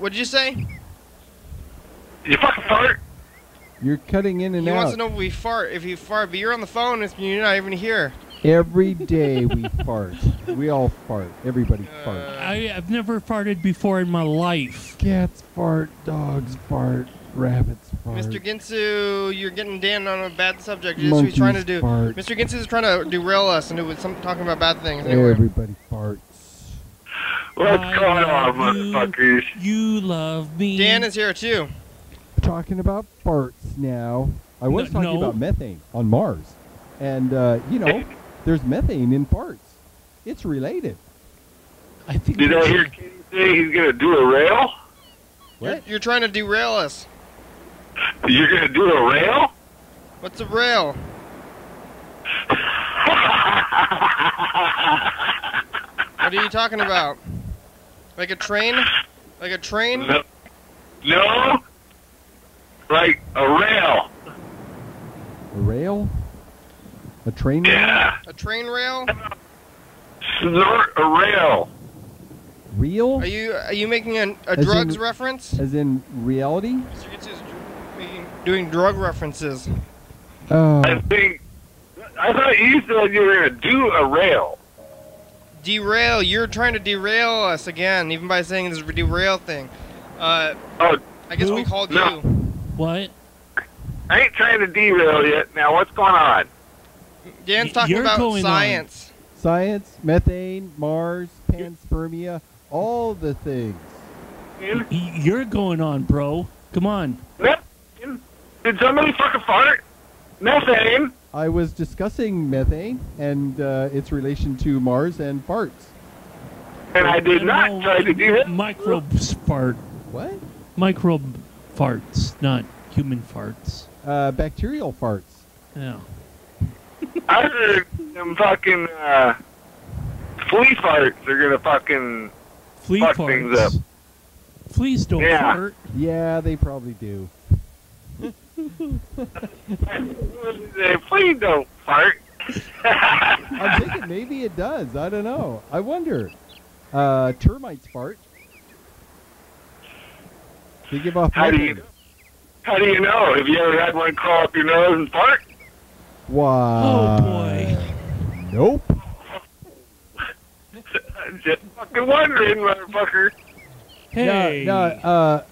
What did you say? Did you fucking fart? You're cutting in and He out. wants to know if we fart. If you fart, but you're on the phone, you're not even here. Every day we fart. We all fart. Everybody farts. I've never farted before in my life. Cats fart, dogs fart, rabbits fart. Mr. Ginsu, you're getting Dan on a bad subject. Monkeys He's trying to do. fart. Mr. Ginsu is trying to derail us and do some talking about bad things. Anyway. Everybody farts. What's going on, motherfuckers? You love me. Dan is here too. Talking about farts now. I was talking no. about methane on Mars. And, there's methane in farts. It's related. I think. Did I hear Kenny say he's gonna do a rail? You're trying to derail us. You're gonna do a rail? What's a rail? What are you talking about? Like a train? Like a train? No. Like a rail. A rail? A train rail? Yeah. A train rail? Snort a rail. Real? Are you making a As drugs in- reference? As in reality? Doing drug references. Oh. I thought you said you were gonna do a rail. Derail. You're trying to derail us again, even by saying this derail thing. I guess we called you. What? I ain't trying to derail yet. Now, what's going on? Dan's talking about science. Science, methane, Mars, panspermia, all the things. You're going on, bro. Come on. Did somebody fucking fart? Methane. I was discussing methane and its relation to Mars and farts. And I did not try to do it. Microbes fart. What? Microbe farts, not human farts. Bacterial farts. Yeah. I heard them fucking flea farts are gonna fucking Flea fuck farts. things up. Fleas don't fart. Yeah, they probably do. Please don't fart. I'm thinking maybe it does. I don't know. I wonder. Termites fart. They give off How do methane. you know? Have you ever had one crawl up your nose and fart? Why? Oh boy. Nope. I'm just fucking wondering, motherfucker. Hey. No,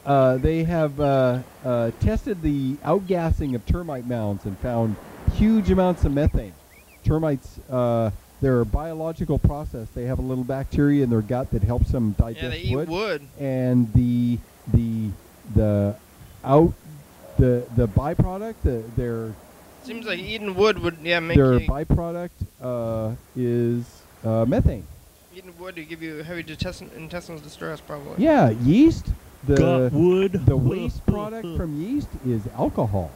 they have tested the outgassing of termite mounds and found huge amounts of methane. Termites, they're a biological process. They have a little bacteria in their gut that helps them digest they eat wood. And the byproduct, their Seems like eating wood would make their you. byproduct is methane. Eating wood would give you heavy intestinal distress, probably. Yeah, yeast. Got wood. The waste product from yeast is alcohol.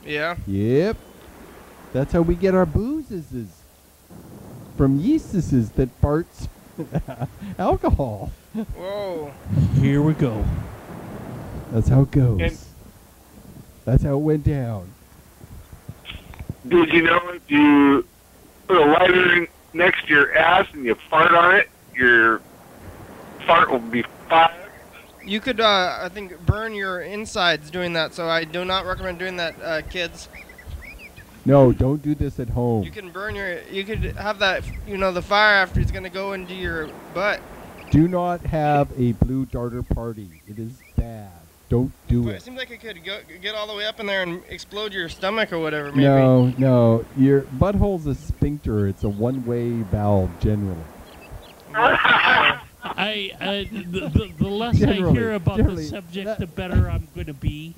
Yeah. Yep. That's how we get our boozes. From yeastuses that farts alcohol. Whoa. Here we go. That's how it goes. And- That's how it went down. Did you know if you put a lighter next to your ass and you fart on it, your fart will be fired? You could, I think, burn your insides doing that, so I do not recommend doing that, kids. No, don't do this at home. You can burn you could have that, the fire after it's going to go into your butt. Do not have a blue darter party. It is bad. Don't do But it it. seems like it could get all the way up in there and explode your stomach or whatever, maybe. No. Your butthole's a sphincter. It's a one-way valve, generally. The less I hear about the subject, the better I'm going to be.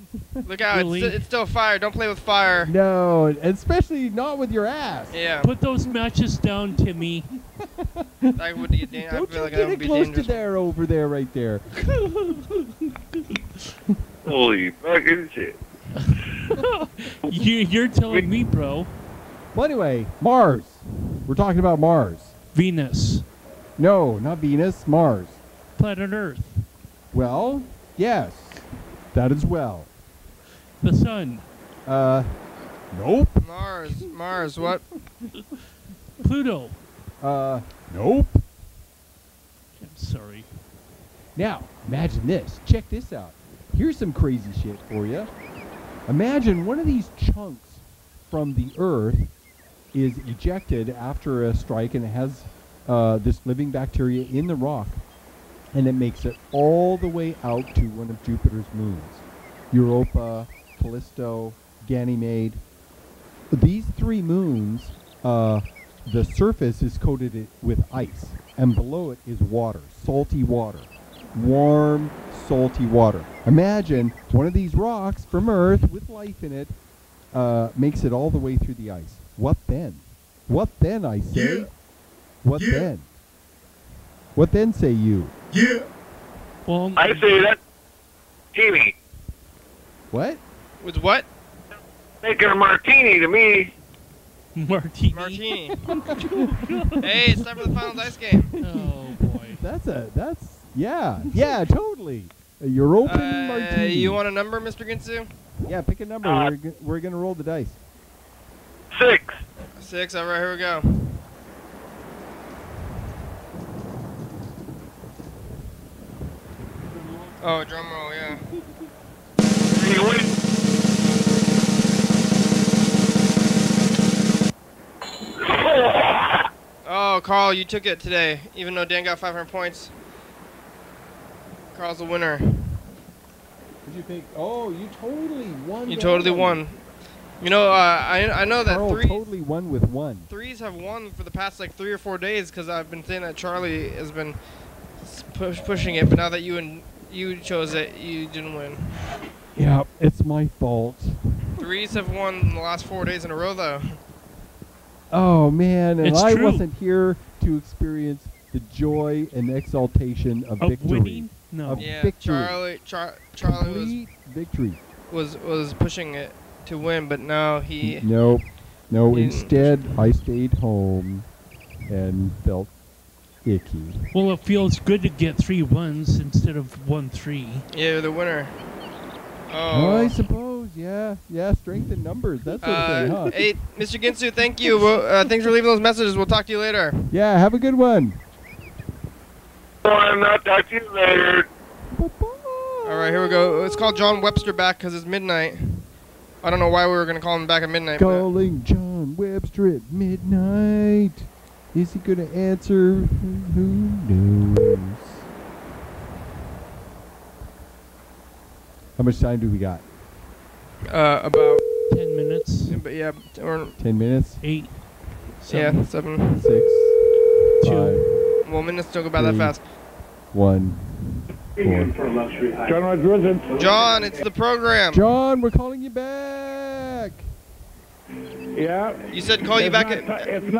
Look out, Really? it's still fire. Don't play with fire. No, especially not with your ass. Yeah. Put those matches down, Timmy. I would be I Don't feel you like get that would it be close dangerous. to there, over there, right there. Holy fucking shit. You're telling me, bro. Well, anyway, Mars. We're talking about Mars. Venus. No, not Venus. Mars. Planet Earth. Well, yes. That as well. The sun. Nope. Mars, what? Pluto. Nope. I'm sorry. Now, imagine this. Check this out. Here's some crazy shit for you. Imagine one of these chunks from the Earth is ejected after a strike, and it has this living bacteria in the rock, and it makes it all the way out to one of Jupiter's moons. Europa, Callisto, Ganymede. These three moons, the surface is coated with ice, and below it is water, salty water. Warm, salty water. Imagine one of these rocks from Earth with life in it makes it all the way through the ice. What then? What then, I say? What then? What then say you? Yeah. Well, I say that teeny. What? With what? Making a martini to me. Martini. Martini. Hey, it's time for the final dice game. Oh boy. Yeah, totally. Your open martini. You want a number, Mr. Ginsu? Yeah, pick a number. We're gonna roll the dice. 6. 6. All right, here we go. Oh, drum roll, yeah. Oh, Carl, you took it today, even though Dan got 500 points. Carl's the winner. Did you pick? Oh, you totally won. You totally won. You know, I know that Carl totally won with 1. threes have won for the past like 3 or 4 days because I've been saying that Charlie has been pushing it, but now that you chose it, you didn't win. Yeah, it's my fault. Threes have won in the last 4 days in a row, though. Oh man, and It's I true. wasn't here to experience the joy and exaltation of victory. Winning? No. Yeah, victory. Charlie Complete victory. was pushing it to win, but now he. No. he Instead, I stayed home and felt icky. Well, it feels good to get 3 1s instead of 1-3. Yeah, you're the winner. Oh, Oh. I suppose. Yeah. Strength in numbers. That sort of thing, huh? Hey, Mr. Ginsu, thank you. Thanks for leaving those messages. We'll talk to you later. Yeah. Have a good one. I'll talk to you later. All right, here we go. Let's call John Webster back because it's midnight. I don't know why we were going to call him back at midnight. But Calling John Webster at midnight. Is he gonna answer? Who knows? How much time do we got? about 10 minutes. But yeah, or 10 minutes? 8. yeah, 7. 6. 2. 5. Well, minutes don't go by that 3, fast. 1. 4. John Rodriguez. John, it's the program. John, we're calling you back. Yeah. You said call you back at. It's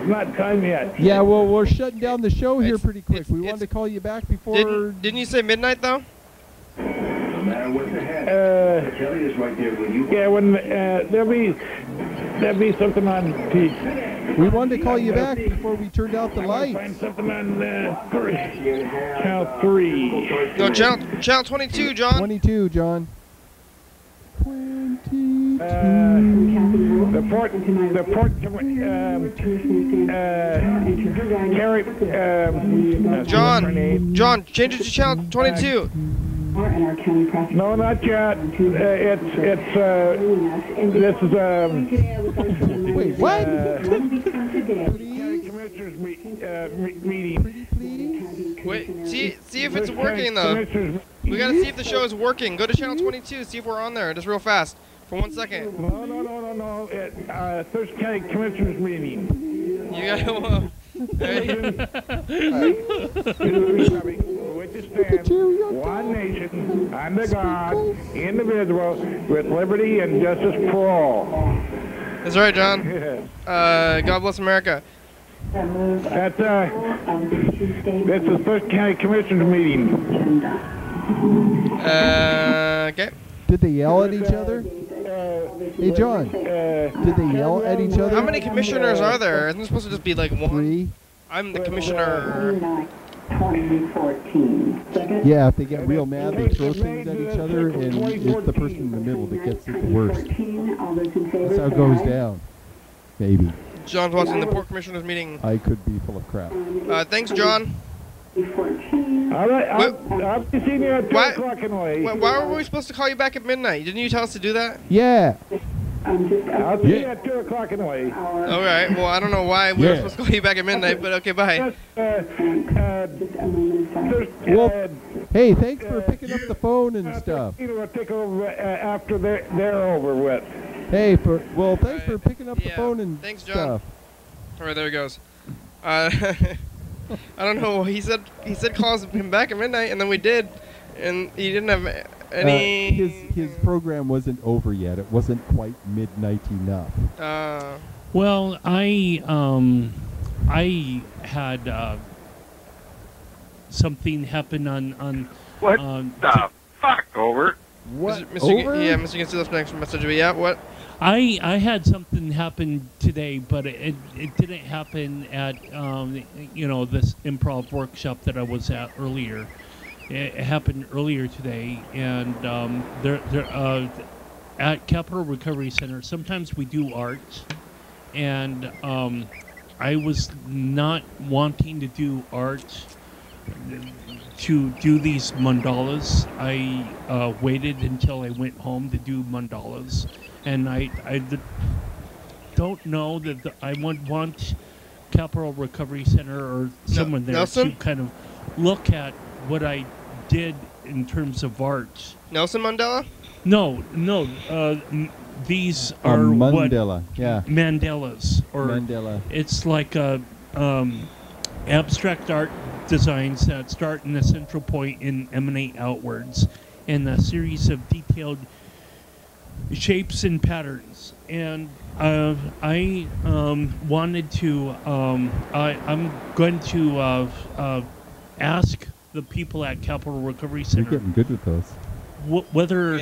not time yet. Yeah, well, we're shutting down the show here pretty quick. We wanted to call you back before. Didn't you say midnight though? Yeah, when there'll be something on TV. We wanted to call you back before we turned out the lights. Find something on channel 3. No, channel 22, John. 22, John. The port, John, change it to channel 22. No, not yet. This is Wait, what? Commissioners meeting. Wait, see if it's working though. We gotta see if the show is working. Go to channel 22, see if we're on there, just real fast, for 1 second. No. Thurston County Commissioners meeting. You gotta. Which is stand one nation under God, indivisible, with liberty and justice for all. That's right, John. God bless America. That's this is Thurston County Commissioners meeting. Okay. Did they yell at each other? Hey, John. Did they yell at each other? How many commissioners are there? Isn't it supposed to just be like 1? 3. I'm the commissioner. 2014. Yeah, if they get real mad, they throw things at each other, and it's the person in the middle that gets it the worst. That's how it goes down. Maybe. John's watching the Port Commissioners meeting. I could be full of crap. Thanks, John. All right, I'll be seeing you at 2 o'clock anyway. Why were we supposed to call you back at midnight? Didn't you tell us to do that? Yeah. I'll see you at 2 o'clock anyway. All right. Well, I don't know why we were supposed to call you back at midnight, but okay, bye. Well, hey, thanks for picking up the phone and stuff. We'll take over after they're over with. Hey, thanks for picking up the phone and Thanks, John. stuff. All right, there he goes. I don't know. He said call us him back at midnight, and then we did, and he didn't have any. His program wasn't over yet. It wasn't quite midnight enough. Well, I I had something happen on What the fuck, over? What? Mr. Ginsey left next message. But yeah, what? I had something happen today, but it didn't happen at this improv workshop that I was at earlier. It happened earlier today, and at Capital Recovery Center, sometimes we do art, and I was not wanting to do art to do these mandalas. I waited until I went home to do mandalas, and I don't know that I would want Capital Recovery Center or someone there Nelson? to kind of look at what I did in terms of art. Nelson Mandela? No. These are Mandela, what yeah. Mandalas, or Mandela. It's like abstract art designs that start in a central point and emanate outwards, and a series of detailed shapes and patterns. And I wanted to. I'm going to ask the people at Capital Recovery Center. You're getting good with those. Whether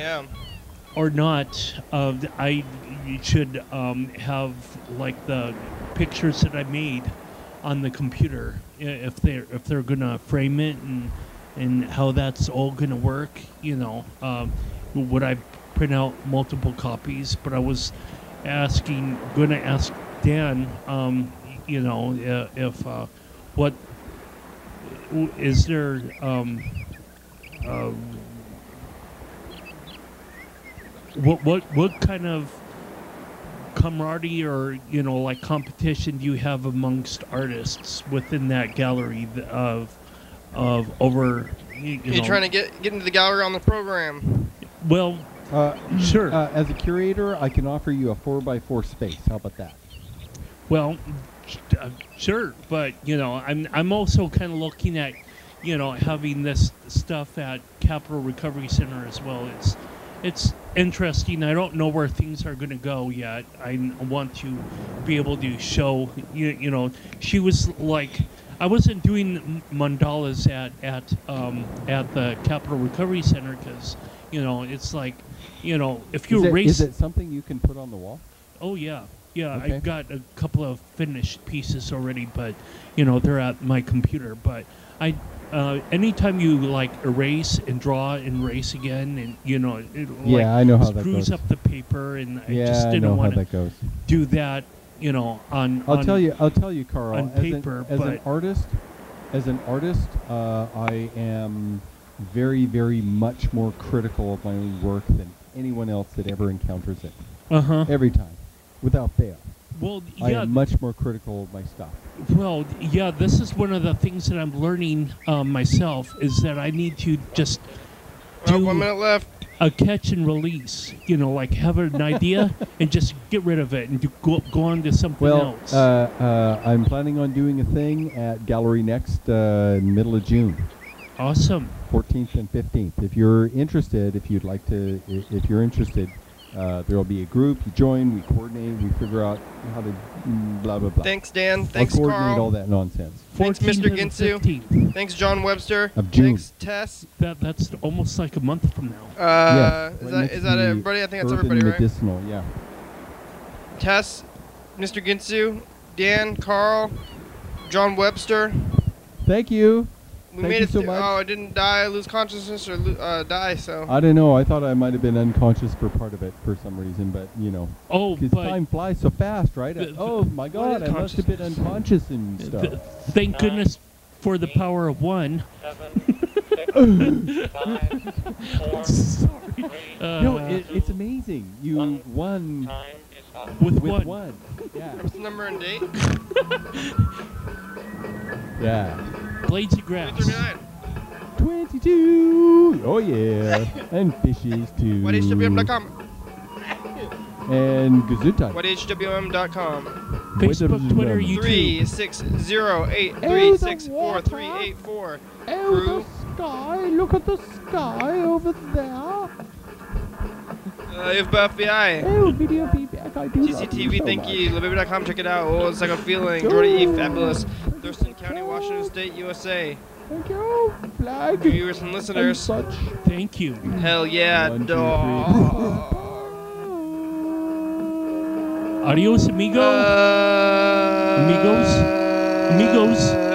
or not I should have like the pictures that I made on the computer, if they're gonna frame it and how that's all gonna work. Would I print out multiple copies? But I was gonna ask Dan, if what is there what kind of camaraderie or like competition do you have amongst artists within that gallery of over? You're trying to get into the gallery on the program. Well, sure. As a curator, I can offer you a 4x4 space. How about that? Well, sure, but I'm also kind of looking at having this stuff at Capital Recovery Center as well. It's interesting. I don't know where things are going to go yet. I want to be able to show. She was like, I wasn't doing mandalas at the Capital Recovery Center because it's like if you erase. Is it something you can put on the wall? Oh yeah. Yeah, Okay. I've got a couple of finished pieces already, but they're at my computer. But anytime you like erase and draw and erase again, and I know how that screws goes. up the paper, and I Yeah, just I didn't know how want that to goes. do that. On I'll tell you, Carl. on paper, as but an artist, I am very, very much more critical of my own work than anyone else that ever encounters it. Every time, without fail. Well, I yeah. am much more critical of my stuff. Well, yeah, this is one of the things that I'm learning myself, is that I need to just do 1 minute left. a catch and release, like have an idea and just get rid of it and go on to something else. I'm planning on doing a thing at Gallery Next middle of June. Awesome. 14th and 15th. If you're interested, if you're interested, there will be a group. You join, we coordinate, we figure out how to blah, blah, blah. Thanks, Dan. Thanks, I'll coordinate Carl. all that nonsense. Thanks, 14th Mr. and Ginsu. 15th. Thanks, John Webster. Of June. Thanks, Tess. That's almost like a month from now. Yes, Is right next that to everybody? I think that's Urban everybody, right? Medicinal, yeah. Tess, Mr. Ginsu, Dan, Carl, John Webster. Thank you. We Thank made you it so through. much. Oh, I didn't die, lose consciousness, or die, so. I don't know. I thought I might have been unconscious for part of it for some reason, but Oh, because but time flies so fast, right? Oh my God, I must have been unconscious and stuff. thank goodness for the power of one. Sorry. No, it's amazing. You won with one. Yeah. What's the number and date? Yeah. Blades of Grass. 239. 22. Oh yeah. And fishes too. YDHWM.com. And Gesundheit. YDHWM.com. Facebook, Twitter, YouTube. 36083643884. Oh, the sky. Look at the sky over there. If FBI. Oh, video feedback. I do love you TCTV, so thank much. you. LaBaby.com, check it out. Oh, it's like a feeling. Jordy E, fabulous. Thurston County, Washington State, USA. Thank you. Flag. Viewers and listeners. Such. Thank you. Hell yeah, 1, 2, 3. dog. Adios, amigo. Amigos.